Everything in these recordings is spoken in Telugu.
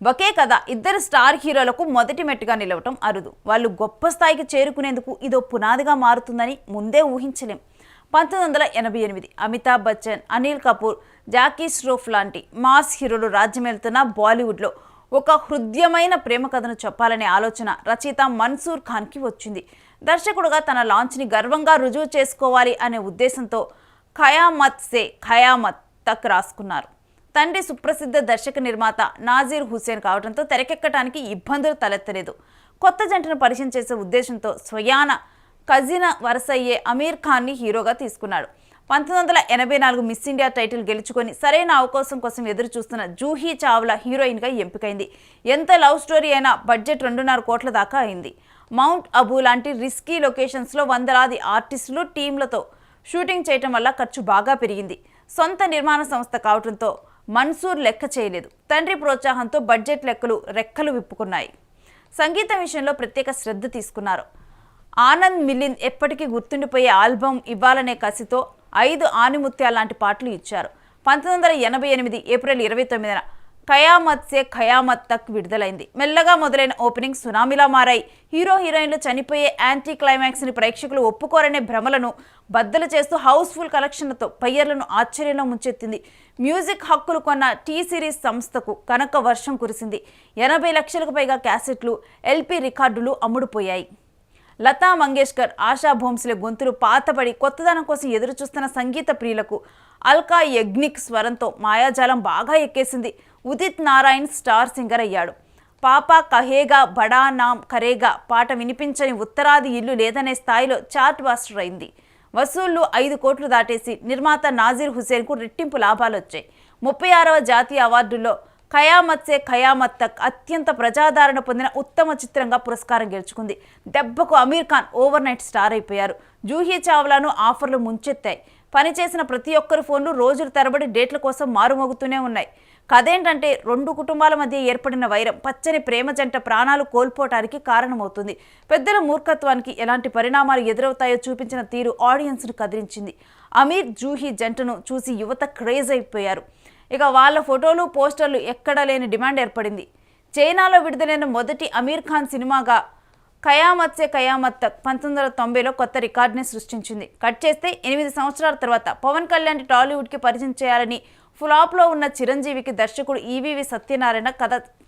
ఒకే కథ ఇద్దరు స్టార్ హీరోలకు మొదటి మెట్టుగా నిలవటం అరుదు. వాళ్ళు గొప్ప స్థాయికి చేరుకునేందుకు ఇదో పునాదిగా మారుతుందని ముందే ఊహించలేం. 1988 అమితాబ్ బచ్చన్, అనిల్ కపూర్, జాకీ ష్రోఫ్ లాంటి మాస్ హీరోలు రాజ్యమేలుతున్న బాలీవుడ్లో ఒక హృదయమైన ప్రేమ కథను చెప్పాలనే ఆలోచన రచయిత మన్సూర్ ఖాన్కి వచ్చింది. దర్శకుడుగా తన లాంచ్ని గర్వంగా రుజువు చేసుకోవాలి అనే ఉద్దేశంతో ఖయామత్ సే ఖయామత్ తక్ రాసుకున్నారు. తండ్రి సుప్రసిద్ధ దర్శక నిర్మాత నాజీర్ హుసేన్ కావడంతో తెరకెక్కడానికి ఇబ్బందులు తలెత్తలేదు. కొత్త జంటను పరిచయం చేసే ఉద్దేశంతో స్వయాన కజిన్ వరసయ్యే అమీర్ ఖాన్ని హీరోగా తీసుకున్నాడు. 1984 మిస్ ఇండియా టైటిల్ గెలుచుకొని సరైన అవకాశం కోసం ఎదురు చూస్తున్న జూహీ చావ్లా హీరోయిన్గా ఎంపికైంది. ఎంత లవ్ స్టోరీ అయినా బడ్జెట్ 2.5 కోట్ల దాకా అయింది. మౌంట్ అబూ లాంటి రిస్కీ లొకేషన్స్లో వందలాది ఆర్టిస్టులు టీంలతో షూటింగ్ చేయటం వల్ల ఖర్చు బాగా పెరిగింది. సొంత నిర్మాణ సంస్థ కావడంతో మన్సూర్ లెక్క చేయలేదు. తండ్రి ప్రోత్సాహంతో బడ్జెట్ లెక్కలు రెక్కలు విప్పుకున్నాయి. సంగీతం విషయంలో ప్రత్యేక శ్రద్ధ తీసుకున్నారు. ఆనంద్ మిలింద్ ఎప్పటికీ గుర్తుండిపోయే ఆల్బమ్ ఇవ్వాలనే కసితో 5 ఆనిముత్యాల లాంటి పాటలు ఇచ్చారు. 1988 ఏప్రిల్ 29న ఖయామత్ సే ఖయామత్ తక్ విడుదలైంది. మెల్లగా మొదలైన ఓపెనింగ్ సునామీలా మారాయి. హీరో హీరోయిన్లు చనిపోయే యాంటీ క్లైమాక్స్ని ప్రేక్షకులు ఒప్పుకోరనే భ్రమలను బద్దలు చేస్తూ హౌస్ఫుల్ కలెక్షన్లతో పయ్యర్లను ఆశ్చర్యంలో ముంచెత్తింది. మ్యూజిక్ హక్కులు కొన్న టీ సిరీస్ సంస్థకు కనక వర్షం కురిసింది. 80 లక్షలకు పైగా క్యాసెట్లు, ఎల్పీ రికార్డులు అమ్ముడుపోయాయి. లతా మంగేష్కర్, ఆశా భోంస్లే గొంతులు పాతబడి కొత్తదనం కోసం ఎదురుచూస్తున్న సంగీత ప్రియులకు అల్కా యగ్నిక్ స్వరంతో మాయాజాలం బాగా ఎక్కేసింది. ఉదిత్ నారాయణ్ స్టార్ సింగర్ అయ్యాడు. పాపా కహేగా బడా నామ్ కరేగా పాట వినిపించని ఉత్తరాది ఇల్లు లేదనే స్థాయిలో చార్ట్ బాస్టర్ అయింది. వసూళ్లు 5 కోట్లు దాటేసి నిర్మాత నాజీర్ హుసేన్కు రెట్టింపు లాభాలు వచ్చాయి. 36వ జాతీయ అవార్డుల్లో ఖయామత్ సే ఖయామత్ తక్ అత్యంత ప్రజాదరణ పొందిన ఉత్తమ చిత్రంగా పురస్కారం గెలుచుకుంది. దెబ్బకు Aamir Khan overnight star అయిపోయారు. జూహీ చావ్లాను ఆఫర్లు ముంచెత్తాయి. పనిచేసిన ప్రతి ఒక్కరి ఫోన్లు రోజుల తరబడి డేట్ల కోసం మారుమోగుతూనే ఉన్నాయి. కథేంటంటే 2 కుటుంబాల మధ్య ఏర్పడిన వైరం పచ్చని ప్రేమ జంట ప్రాణాలు కోల్పోవటానికి కారణమవుతుంది. పెద్దల మూర్ఖత్వానికి ఎలాంటి పరిణామాలు ఎదురవుతాయో చూపించిన తీరు ఆడియన్స్ను కదిలించింది. అమీర్ జూహీ జంటను చూసి యువత క్రేజ్ అయిపోయారు. ఇక వాళ్ళ ఫోటోలు, పోస్టర్లు ఎక్కడా లేని డిమాండ్ ఏర్పడింది. చైనాలో విడుదలైన మొదటి అమీర్ ఖాన్ సినిమాగా ఖయామత్ సే ఖయామత్ తక్ 1990లో కొత్త రికార్డుని సృష్టించింది. కట్ చేస్తే 8 సంవత్సరాల తర్వాత పవన్ కళ్యాణ్ టాలీవుడ్కి పరిచయం చేయాలని ఫ్లాప్లో ఉన్న చిరంజీవికి దర్శకుడు ఈవీవి సత్యనారాయణ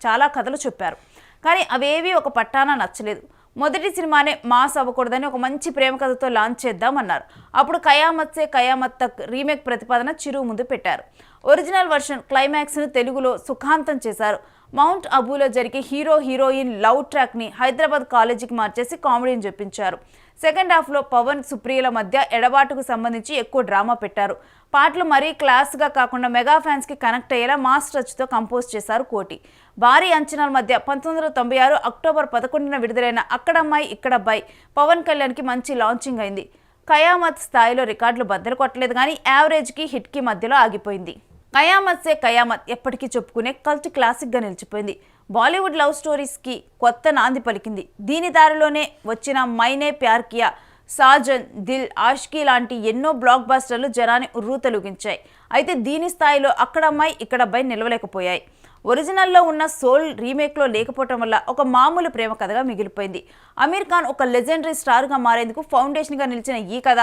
చాలా కథలు చెప్పారు. కానీ అవేవీ ఒక పట్టాన నచ్చలేదు. మొదటి సినిమానే మాస్ అవ్వకూడదని ఒక మంచి ప్రేమ కథతో లాంచ్ చేద్దామన్నారు. అప్పుడు ఖయామత్ సే ఖయామత్ తక్ రీమేక్ ప్రతిపాదన చిరు ముందు పెట్టారు. ఒరిజినల్ వర్షన్ క్లైమాక్స్ను తెలుగులో సుఖాంతం చేశారు. మౌంట్ అబూలో జరిగే హీరో హీరోయిన్ లవ్ ట్రాక్ని హైదరాబాద్ కాలేజీకి మార్చేసి కామెడీని చెప్పించారు. సెకండ్ హాఫ్లో పవన్, సుప్రియల మధ్య ఎడబాటుకు సంబంధించి ఎక్కువ డ్రామా పెట్టారు. పాటలు మరీ క్లాస్గా కాకుండా మెగా ఫ్యాన్స్కి కనెక్ట్ అయ్యేలా మాస్ టచ్తో కంపోజ్ చేశారు కోటి. భారీ అంచనాల మధ్య 1996 అక్టోబర్ 11న విడుదలైన అక్కడమ్మాయి ఇక్కడబ్బాయి పవన్ కళ్యాణ్కి మంచి లాంచింగ్ అయింది. ఖయామత్ స్థాయిలో రికార్డులు బద్దలు కొట్టలేదు, కానీ యావరేజ్కి హిట్కి మధ్యలో ఆగిపోయింది. ఖయామత్ సే ఖయామత్ ఎప్పటికీ చెప్పుకునే కల్ట్ క్లాసిక్గా నిలిచిపోయింది. బాలీవుడ్ లవ్ స్టోరీస్కి కొత్త నాంది పలికింది. దీని దారిలోనే వచ్చిన మైనే ప్యార్ కియా, సాజన్, దిల్, ఆష్కీ లాంటి ఎన్నో బ్లాక్ బస్టర్లు జనాన్ని ఉర్రూతలూగించాయి. అయితే దీని స్థాయిలో అక్కడమ్మాయి ఇక్కడబ్బాయి నిలవలేకపోయాయి. ఒరిజినల్లో ఉన్న సోల్ రీమేక్లో లేకపోవటం వల్ల ఒక మామూలు ప్రేమ కథగా మిగిలిపోయింది. అమీర్ ఖాన్ ఒక లెజెండరీ స్టార్గా మారేందుకు ఫౌండేషన్గా నిలిచిన ఈ కథ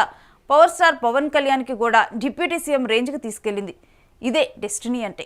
పవర్ స్టార్ పవన్ కళ్యాణ్కి కూడా డిప్యూటీ సీఎం రేంజ్కి తీసుకెళ్లింది. ఇదే డెస్టినీ అంటే.